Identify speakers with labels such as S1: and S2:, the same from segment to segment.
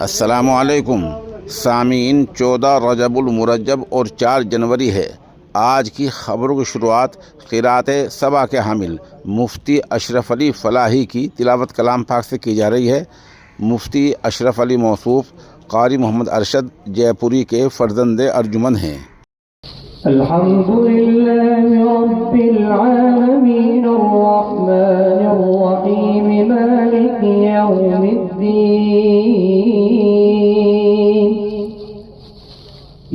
S1: अस्सलामुअलैकुम सामीन। 14 रजबुल मुरज्जब और 4 जनवरी है। आज की ख़बरों की शुरुआत क़िराअत सबा के हामिल मुफ्ती अशरफ अली फ़लाही की तिलावत कलाम पाक से की जा रही है। मुफ्ती अशरफ अली मौसूफ़ क़ारी मोहम्मद अरशद जयपुरी के फ़र्जंद अर्जुमन हैं।
S2: अल्हम्दुलिल्लाहि रब्बिल आलमीन अर्रहमानिर रहीम मालिकि यौमिद्दीन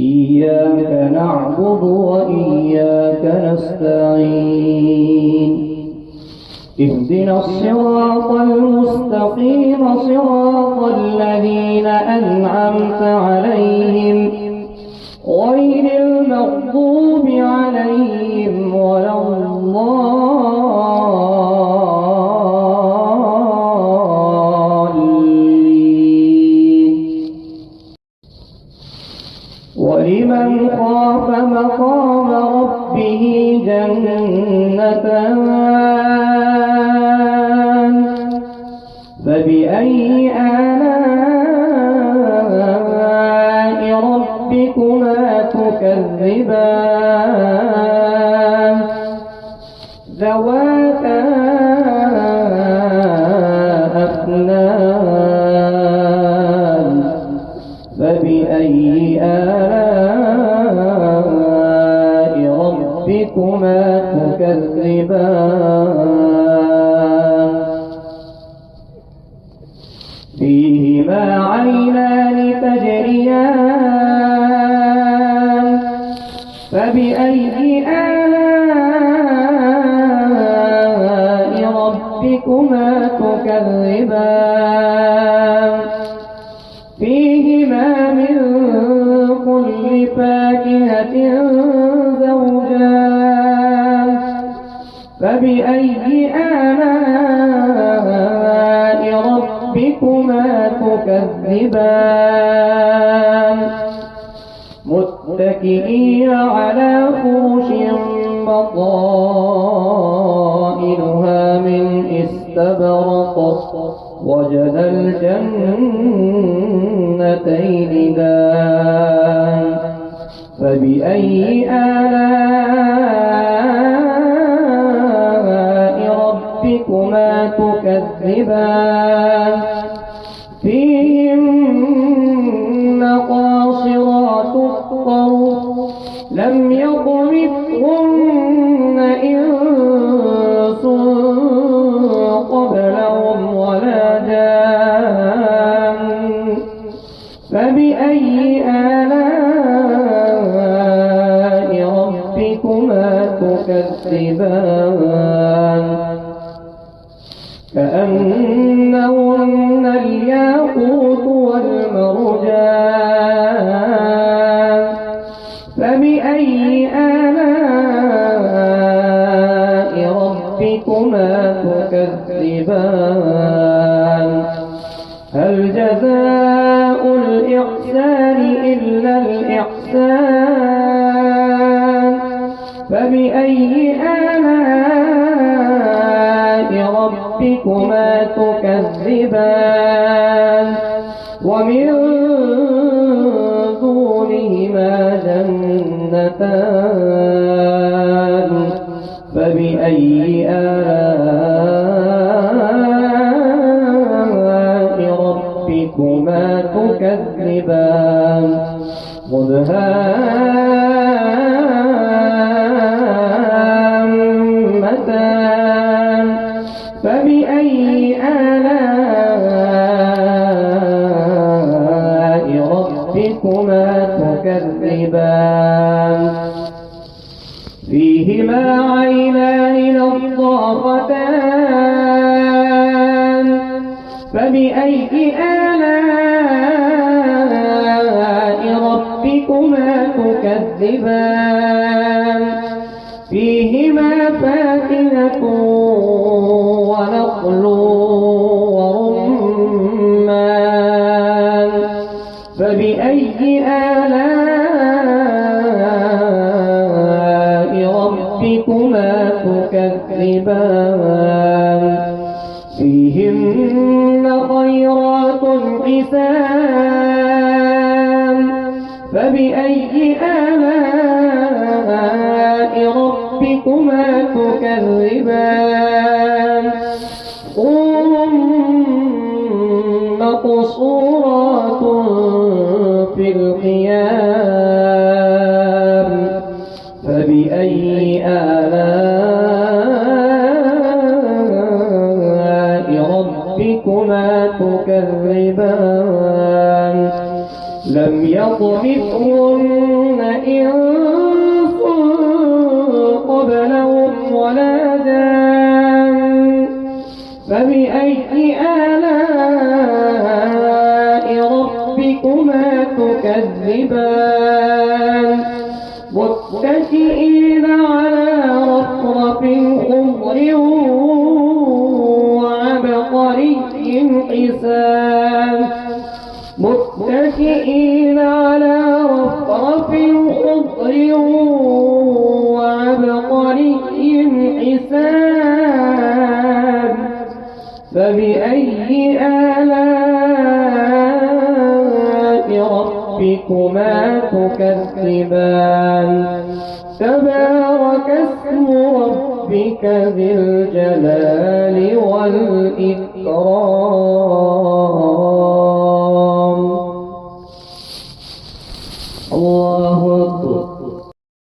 S2: इय्याका नअबुदु व इय्याका नस्तईन इहदिनस सिरातल मुस्तक़ीम सिरातल लज़ीना अनअमता अलैहिम غير المغضوب عليهم ولا الضالين ولمن خاف مقام ربه جنتان فبأي آلاء ربكما تكذبان ذواتا أفنان فبأي آلاء ربكما تكذبان فيهما عينان تجريان فبأي آلاء ربكما تكذبان فيهما من كل فاكهة زوجان فبأي آلاء ربكما تكذبان متكئين على فرش بطائنها من استبرق وجد الجنتين دان فبأي آلاء ربكما تكذبان فيهن قاصرات الطرف لم يطمثهن إنس قبلهم ولا جان فبأي آلاء ربكما تكذبان كأنهن الياقوت والمرجان فبأي آلاء ربكما تكذبان هل جزاء الإحسان إلا الإحسان فبأي آلاء ربكما تكذبان ومن دونهما جنتان فبأي آلاء ربكما تكذبان مدهامتان فبأي آلاء ربكما تكذبان فيهما عينان نضاختان فبأي آلاء ربكما تكذبان فيهما فاكهة ونخل ورمان فبأي آلاء ربكما تكذبان فيهن خيرات حسان فبأي آلاء ربكما تكذبان حور مقصورات في الخيام فبأي آلاء ربكما تكذبان لم يطمثهن إنس قبلهم ولا جان فبأي آلاء ربكما تكذبان متكئين على رفرف خضر وعبقري حسان متكئين على رفرف خضر وعبقري حسان فبأي آلاء ربكما تكذبان تبارك اسم ربك ذي الجلال والإكرام